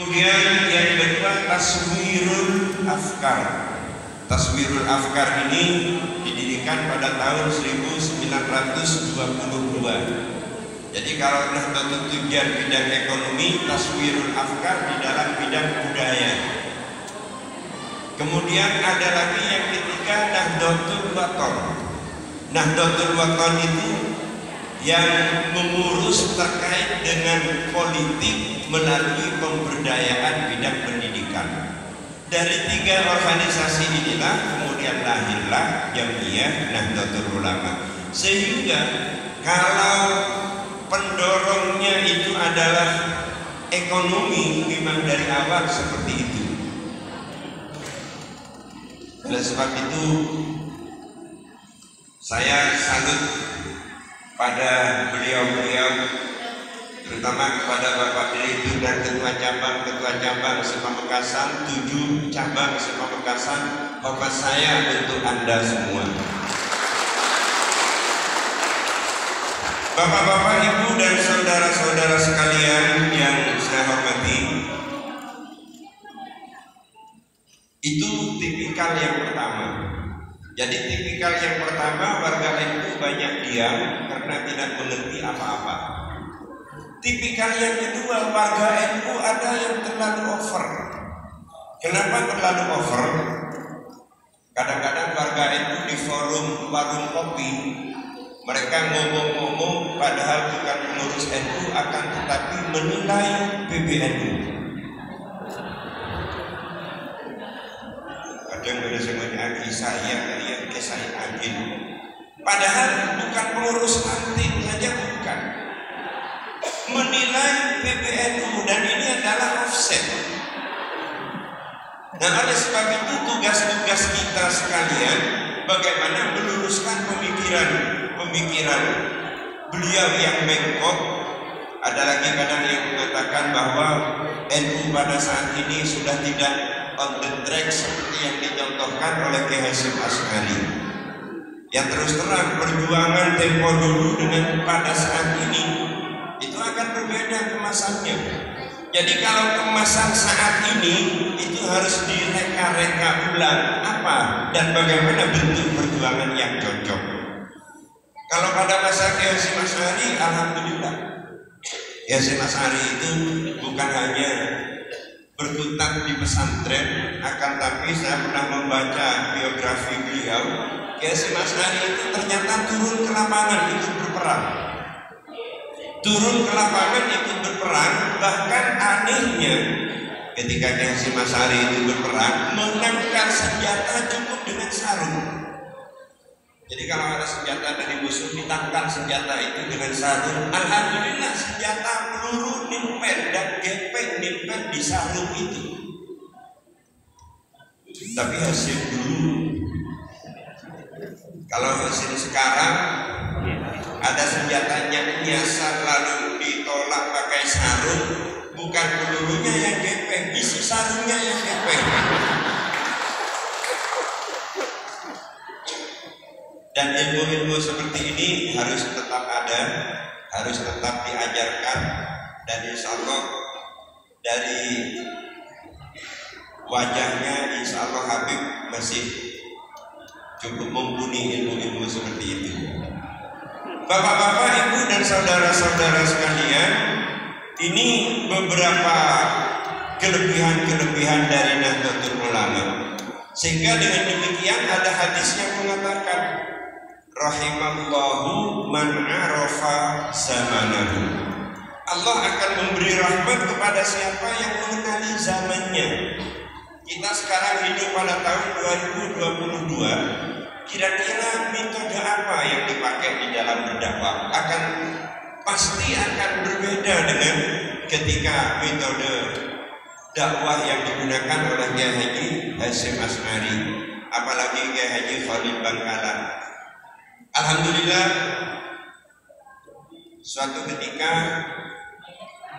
Kemudian yang kedua taswirul afkar. Taswirul afkar ini didirikan pada tahun 1922. Jadi kalau Nahdlatul Tujar bidang ekonomi, taswirul afkar di dalam bidang budaya. Kemudian ada lagi yang ketiga Nahdlatul Wathon. Nahdlatul Wathon itu yang mengurus terkait dengan politik melalui pemberdayaan bidang pendidikan. Dari tiga organisasi inilah kemudian lahirlah Jam'iyah Nahdlatul Ulama. Sehingga kalau pendorongnya itu adalah ekonomi, memang dari awal seperti itu. Oleh sebab itu saya salut pada beliau-beliau, terutama kepada Bapak Direktur dan Ketua Cabang Sepamekasan, 7 cabang Sepamekasan, Bapak saya untuk Anda semua. Bapak-bapak, Ibu dan saudara-saudara sekalian yang saya hormati, itu tipikal yang pertama. Jadi tipikal yang pertama, warga NU banyak diam karena tidak mengerti apa-apa. Tipikal yang kedua, warga NU ada yang terlalu over. Kenapa terlalu over? Kadang-kadang warga NU di forum warung kopi, mereka ngomong-ngomong padahal bukan pengurus NU, akan tetapi menilai PBNU. Kadang bersama saya angin, padahal bukan pengurus anting saja, bukan. Menilai PBNU, dan ini adalah offset. Nah, oleh sebab itu tugas-tugas kita sekalian bagaimana meluruskan pemikiran beliau yang bengkok. Ada lagi kadang yang mengatakan bahwa NU pada saat ini sudah tidak on the track seperti yang dicontohkan oleh Kiai Hasyim Asy'ari. Yang terus terang, perjuangan tempo dulu dengan pada saat ini itu akan berbeda kemasannya. Jadi kalau kemasan saat ini itu harus direka-reka ulang apa dan bagaimana bentuk perjuangan yang cocok. Kalau pada masa Kiai Hasyim Asy'ari, alhamdulillah, Kiai Hasyim Asy'ari itu bukan hanya berkutat di pesantren, akan tapi saya pernah membaca biografi beliau. Kiai Hasyim Asy'ari itu ternyata turun ke lapangan ikut berperang. Turun ke lapangan ikut berperang, bahkan anehnya ketika Kiai Hasyim Asy'ari itu berperang, menangkap senjata cukup dengan sarung. Jadi kalau ada senjata dari musuh, ditangkap senjata itu dengan sarung. Alhamdulillah senjata peluru nimpel dan gepeng nimpel di sarung itu. Tapi Hasyim dulu, kalau Hasyim sekarang ada senjatanya nyasar lalu ditolak pakai sarung, bukan pelurunya yang gepeng, isi sarungnya yang gepeng. Dan ilmu-ilmu seperti ini harus tetap ada, harus tetap diajarkan, dan insya Allah dari wajahnya insya Allah Habib masih cukup mumpuni ilmu-ilmu seperti itu. Bapak-bapak, Ibu dan saudara-saudara sekalian, ini beberapa kelebihan-kelebihan dari Nahdlatul Ulama. Sehingga dengan demikian ada hadis yang mengatakan rahimallahu man arafa zamanahu. Allah akan memberi rahmat kepada siapa yang mengenali zamannya. Kita sekarang hidup pada tahun 2022. Kira-kira metode apa yang dipakai di dalam berdakwah pasti akan berbeda dengan ketika metode dakwah yang digunakan oleh Kiai Haji Hasyim Asy'ari, apalagi Kiai Haji Khalil Bangkalan. Alhamdulillah, suatu ketika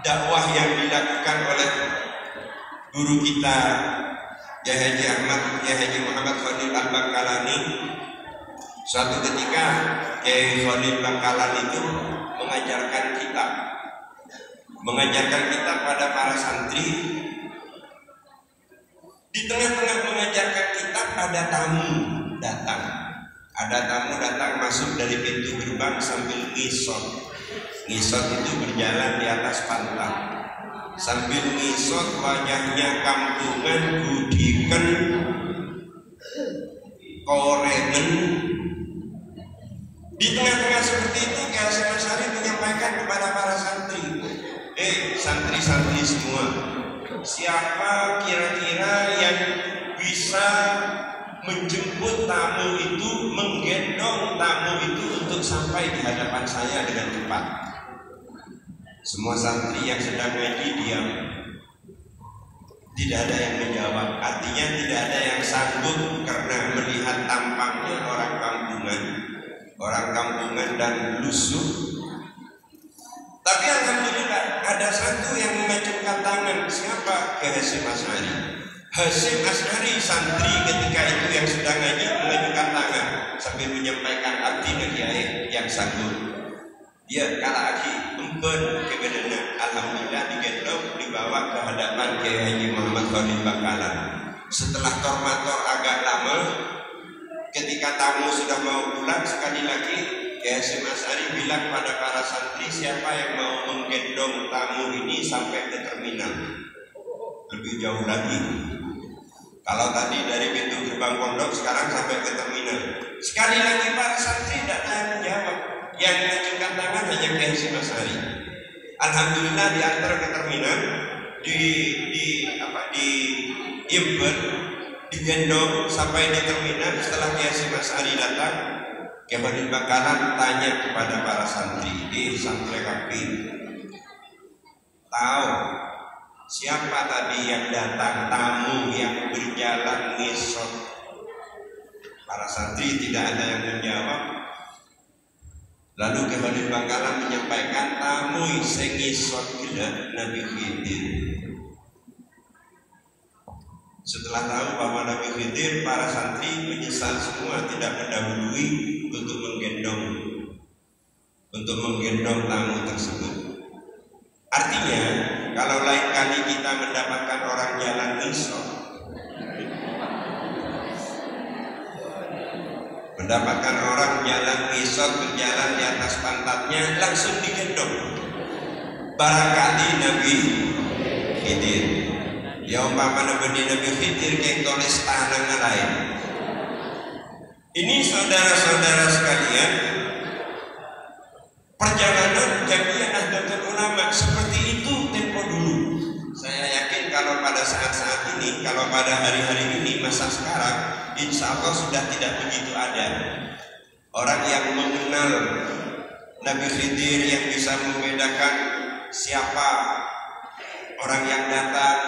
dakwah yang dilakukan oleh guru kita Kiai Haji Muhammad Khalil Al-Bangkalani, suatu ketika Kiai Khalil Bangkalan itu mengajarkan kitab mengajarkan kita pada para santri. Di tengah-tengah mengajarkan kita pada tamu datang. Ada tamu datang masuk dari pintu gerbang sambil ngisot. Ngisot itu berjalan di atas pantat. Sambil ngisot wajahnya kampungan, gudikan, korengen. Di tengah-tengah seperti itu Kiai Hasyim Asy'ari menyampaikan kepada para santri, santri-santri semua, siapa kira-kira yang bisa menjemput tamu itu, menggendong tamu itu untuk sampai di hadapan saya dengan cepat? Semua santri yang sedang ngaji diam. Tidak ada yang menjawab. Artinya tidak ada yang sanggup karena melihat tampangnya orang kampungan dan lusuh. Tapi alhamdulillah ada satu yang mengacungkan tangan. Siapa? Kiai Hasyim Asy'ari. Hasyim Asy'ari santri ketika itu yang sedang ngaji mengacungkan tangan sambil menyampaikan abdi kiai yang sanggup. Dia kala aki empen kebedena, alhamdulillah digendong dibawa ke hadapan Kiai Haji Muhammad Khalil Bangkalan. Setelah tormator agak lama, ketika tamu sudah mau pulang, sekali lagi Kiai Hasyim Asy'ari bilang pada para santri, siapa yang mau menggendong tamu ini sampai ke terminal lebih jauh lagi. Kalau tadi dari pintu gerbang pondok, sekarang sampai ke terminal. Sekali lagi para santri tidak ada yang menjawab. Yang mengajukan tangan hanya Kiai Hasyim Asy'ari. Alhamdulillah diantar ke terminal, diimpet, digendong sampai di terminal. Setelah Kiai Hasyim Asy'ari datang, Kiai Khalil Bangkalan tanya kepada para santri, santri kaki, tahu siapa tadi yang datang, tamu yang berjalan ngisot? Para santri tidak ada yang menjawab. Lalu Kiai Khalil Bangkalan menyampaikan, tamu sing ngisot gila Nabi Khidir. Setelah tahu bahwa Nabi Khidir, para santri menyesal semua tidak mendahului untuk menggendong tamu tersebut. Artinya, kalau lain kali kita mendapatkan orang jalan ngisot, mendapatkan orang jalan ngisot berjalan di atas pantatnya, langsung digendong. Barangkali Nabi Khidir, ya umpama Nabi Khidir kayak tulis tanah lain. Ini saudara-saudara sekalian, perjalanan Jamiah Nahdlatul Ulama seperti itu tempo dulu. Saya yakin kalau pada saat-saat ini, kalau pada hari-hari ini, masa sekarang, insya Allah sudah tidak begitu ada orang yang mengenal Nabi Khidir, yang bisa membedakan siapa orang yang datang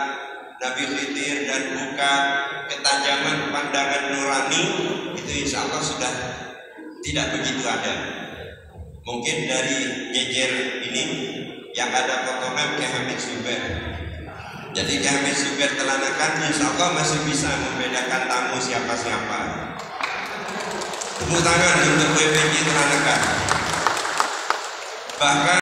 Nabi Khidir dan bukan. Ketajaman pandangan nurani itu insya Allah sudah tidak begitu ada. Mungkin dari nyejer ini yang ada potongan Kiai Hamid Zubair. Jadi Kiai Hamid Zubair telanakan, insya Allah masih bisa membedakan tamu siapa-siapa. Tepuk tangan untuk BPJ telanakan. Bahkan